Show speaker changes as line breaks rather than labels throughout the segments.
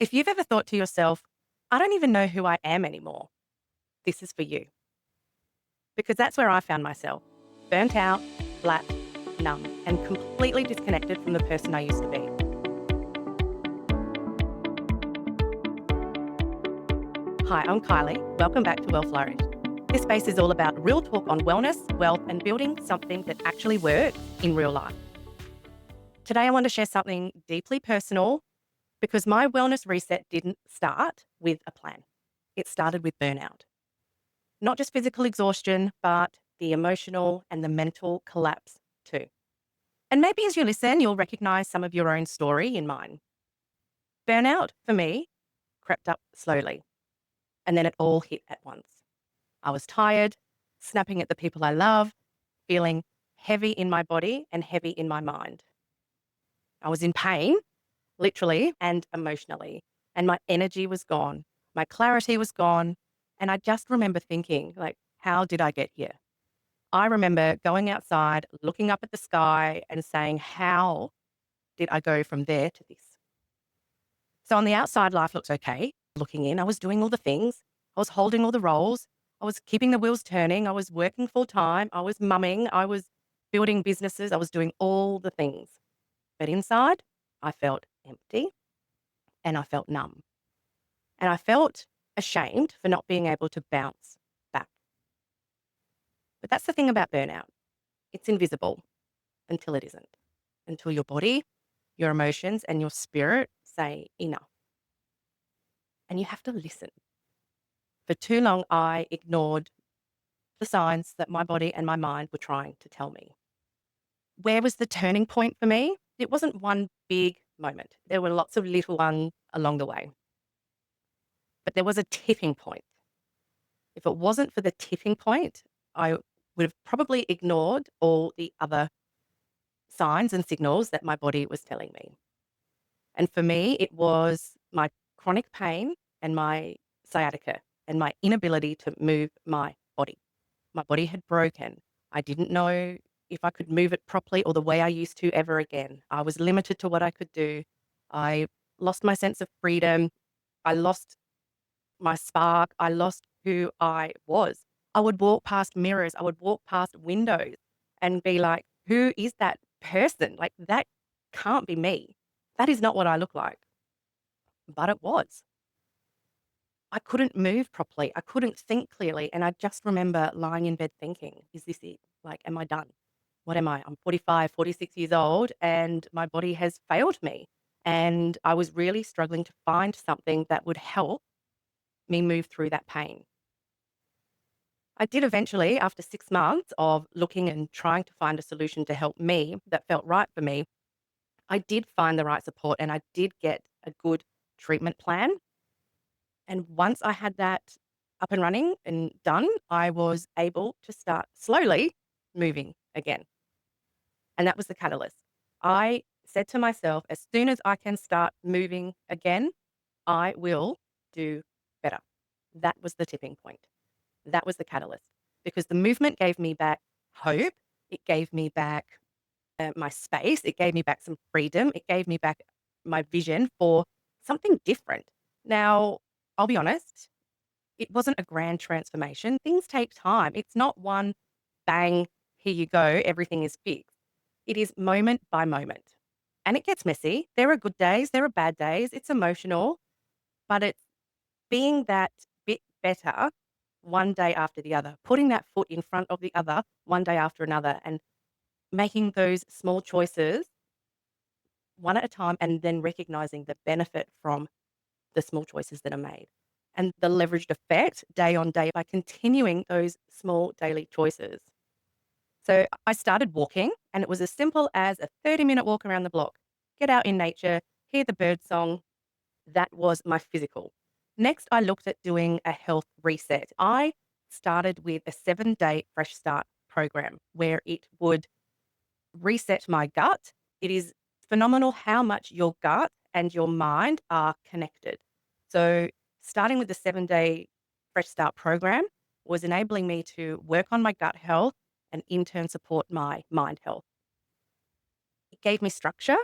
If you've ever thought to yourself, I don't even know who I am anymore, this is for you. Because that's where I found myself burnt out, flat, numb, and completely disconnected from the person I used to be. Hi, I'm Kylie. Welcome back to Flourished. This space is all about real talk on wellness, wealth, and building something that actually works in real life. Today, I want to share something deeply personal because my wellness reset didn't start with a plan. It started with burnout. Not just physical exhaustion, but the emotional and the mental collapse too. And maybe as you listen, you'll recognize some of your own story in mine. Burnout, for me, crept up slowly, and then it all hit at once. I was tired, snapping at the people I love, feeling heavy in my body and heavy in my mind. I was in pain, literally and emotionally, and my energy was gone. My clarity was gone. And I just remember thinking, how did I get here? I remember going outside, looking up at the sky and saying, how did I go from there to this? So on the outside, life looked okay. Looking in, I was doing all the things. I was holding all the roles. I was keeping the wheels turning. I was working full time. I was mumming. I was building businesses. I was doing all the things. But inside, I felt empty and I felt numb. And I felt ashamed for not being able to bounce back. But that's the thing about burnout. It's invisible until it isn't, until your body, your emotions, and your spirit say enough. And you have to listen. For too long, I ignored the signs that my body and my mind were trying to tell me. Where was the turning point for me? It wasn't one big moment. There were lots of little ones along the way. But there was a tipping point. If it wasn't for the tipping point, I would have probably ignored all the other signs and signals that my body was telling me. And for me, it was my chronic pain and my sciatica and my inability to move my body. My body had broken. I didn't know if I could move it properly or the way I used to ever again. I was limited to what I could do. I lost my sense of freedom. I lost my spark. I lost who I was. I would walk past mirrors. I would walk past windows and be like, who is that person? Like, that can't be me. That is not what I look like. But it was. I couldn't move properly. I couldn't think clearly. And I just remember lying in bed thinking, is this it? Like, am I done? What am I? I'm 45, 46 years old, and my body has failed me. And I was really struggling to find something that would help me move through that pain. I did eventually, after 6 months of looking and trying to find a solution to help me that felt right for me, I did find the right support and I did get a good treatment plan. And once I had that up and running and done, I was able to start slowly moving again. And that was the catalyst. I said to myself, as soon as I can start moving again, I will do better. That was the tipping point. That was the catalyst because the movement gave me back hope. It gave me back my space. It gave me back some freedom. It gave me back my vision for something different. Now, I'll be honest, it wasn't a grand transformation. Things take time. It's not one bang, here you go, everything is fixed. It is moment by moment. And it gets messy. There are good days, there are bad days. It's emotional, but it's being that bit better one day after the other, putting that foot in front of the other one day after another, and making those small choices one at a time, and then recognizing the benefit from the small choices that are made and the leveraged effect day on day by continuing those small daily choices. So I started walking, and it was as simple as a 30-minute walk around the block. Get out in nature, hear the bird song. That was my physical. Next, I looked at doing a health reset. I started with a 7-day fresh start program where it would reset my gut. It is phenomenal how much your gut and your mind are connected. So starting with the 7-day fresh start program was enabling me to work on my gut health and in turn support my mind health. It gave me structure.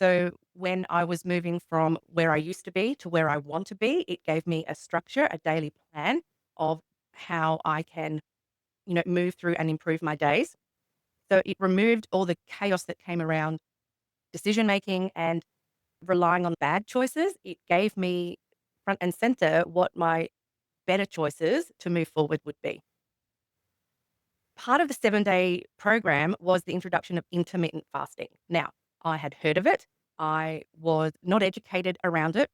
So when I was moving from where I used to be to where I want to be, it gave me a structure, a daily plan of how I can, move through and improve my days. So it removed all the chaos that came around decision making and relying on bad choices. It gave me front and center what my better choices to move forward would be. Part of the 7-day program was the introduction of intermittent fasting. Now, I had heard of it. I was not educated around it.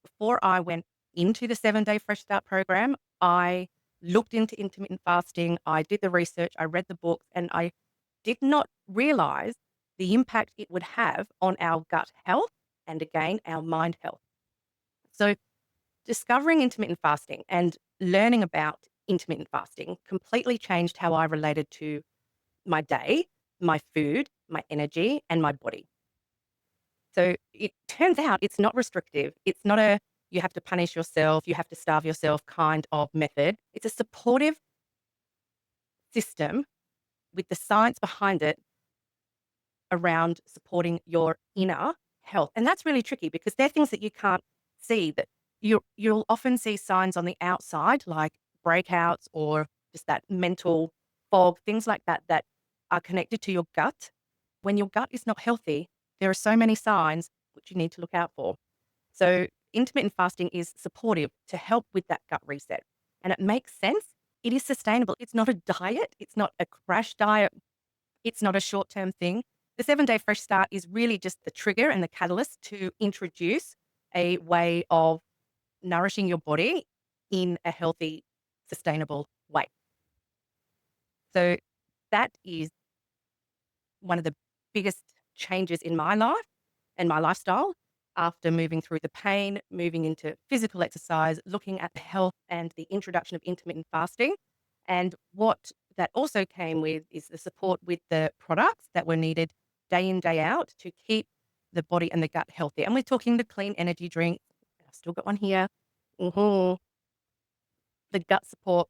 Before I went into the 7-day Fresh Start program, I looked into intermittent fasting. I did the research, I read the books, and I did not realize the impact it would have on our gut health and again, our mind health. So, discovering intermittent fasting and learning about intermittent fasting completely changed how I related to my day, my food, my energy, and my body. So it turns out it's not restrictive. It's not a you have to punish yourself, you have to starve yourself kind of method. It's a supportive system with the science behind it around supporting your inner health. And that's really tricky because they're things that you can't see that you'll often see signs on the outside like breakouts or just that mental fog, things like that that are connected to your gut. When your gut is not healthy, there are so many signs which you need to look out for. So intermittent fasting is supportive to help with that gut reset. And it makes sense. It is sustainable. It's not a diet. It's not a crash diet. It's not a short term thing. The 7-day Fresh Start is really just the trigger and the catalyst to introduce a way of nourishing your body in a healthy, sustainable way. So that is one of the biggest changes in my life and my lifestyle after moving through the pain, moving into physical exercise, looking at the health and the introduction of intermittent fasting. And what that also came with is the support with the products that were needed day in, day out to keep the body and the gut healthy. And we're talking the clean energy drink. I've still got one here. Mhm. The gut support,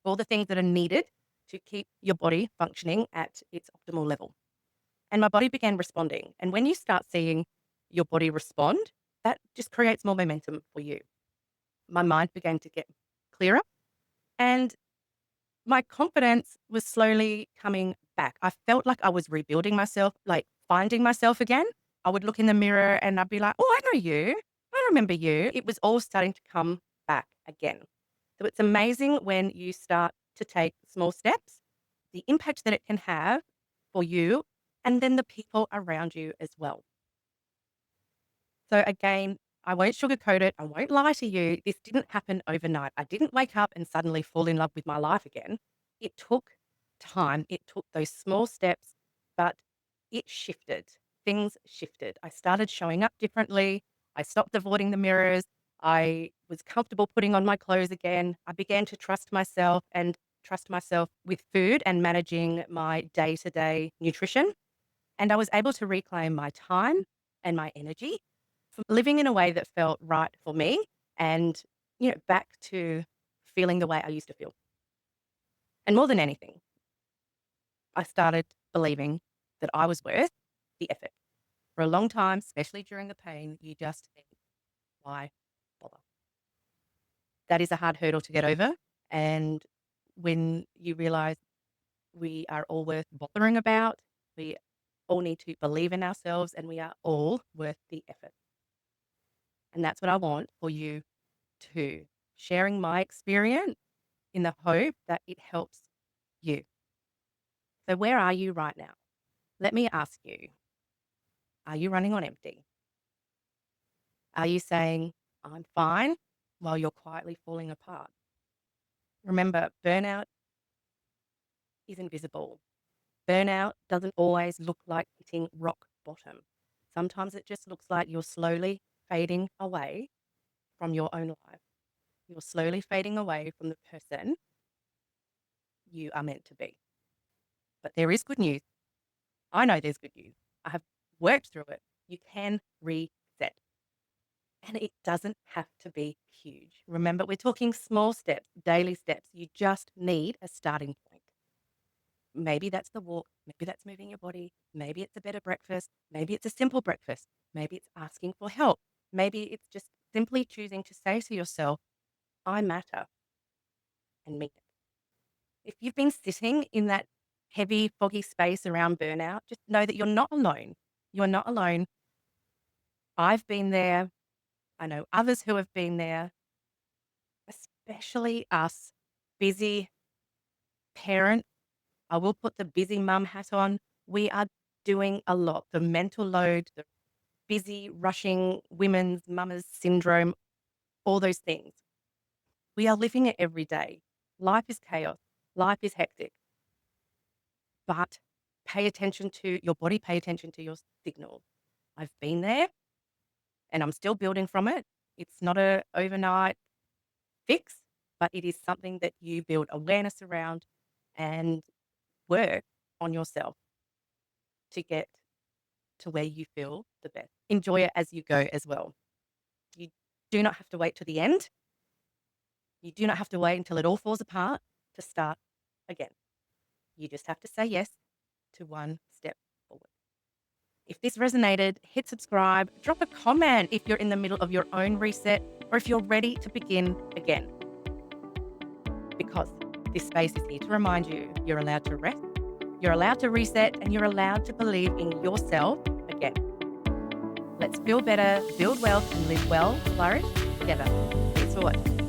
all the things that are needed to keep your body functioning at its optimal level. And my body began responding. And when you start seeing your body respond, that just creates more momentum for you. My mind began to get clearer and my confidence was slowly coming back. I felt like I was rebuilding myself, like finding myself again. I would look in the mirror and I'd be like, oh, I know you. I remember you. It was all starting to come back again. So it's amazing when you start to take small steps, the impact that it can have for you and then the people around you as well. So again, I won't sugarcoat it. I won't lie to you. This didn't happen overnight. I didn't wake up and suddenly fall in love with my life again. It took time. It took those small steps, but it shifted. Things shifted. I started showing up differently. I stopped avoiding the mirrors. I was comfortable putting on my clothes again. I began to trust myself and trust myself with food and managing my day to day nutrition. And I was able to reclaim my time and my energy from living in a way that felt right for me and, back to feeling the way I used to feel. And more than anything, I started believing that I was worth the effort. For a long time, especially during the pain, you just think, why bother? That is a hard hurdle to get over. And when you realize we are all worth bothering about, we all need to believe in ourselves and we are all worth the effort. And that's what I want for you too. Sharing my experience in the hope that it helps you. So, where are you right now? Let me ask you, are you running on empty? Are you saying, I'm fine, while you're quietly falling apart? Remember, burnout is invisible. Burnout doesn't always look like hitting rock bottom. Sometimes it just looks like you're slowly fading away from your own life. You're slowly fading away from the person you are meant to be. But there is good news. I know there's good news. I have worked through it. You can reset. And it doesn't have to be huge. Remember, we're talking small steps, daily steps. You just need a starting point. Maybe that's the walk. Maybe that's moving your body. Maybe it's a better breakfast. Maybe it's a simple breakfast. Maybe it's asking for help. Maybe it's just simply choosing to say to yourself, I matter, and mean it. If you've been sitting in that heavy, foggy space around burnout, just know that you're not alone. You're not alone. I've been there. I know others who have been there, especially us busy parents. I will put the busy mum hat on. We are doing a lot. The mental load, the busy, rushing women's mamas syndrome, all those things. We are living it every day. Life is chaos. Life is hectic. But pay attention to your body, pay attention to your signals. I've been there and I'm still building from it. It's not a overnight fix, but it is something that you build awareness around and work on yourself to get to where you feel the best. Enjoy it as you go as well. You do not have to wait to the end. You do not have to wait until it all falls apart to start again. You just have to say yes to one step forward. If this resonated, hit subscribe, drop a comment if you're in the middle of your own reset or if you're ready to begin again. Because this space is here to remind you you're allowed to rest, you're allowed to reset, and you're allowed to believe in yourself again. Let's feel better, build wealth, and live well, flourish together. Thanks for watching.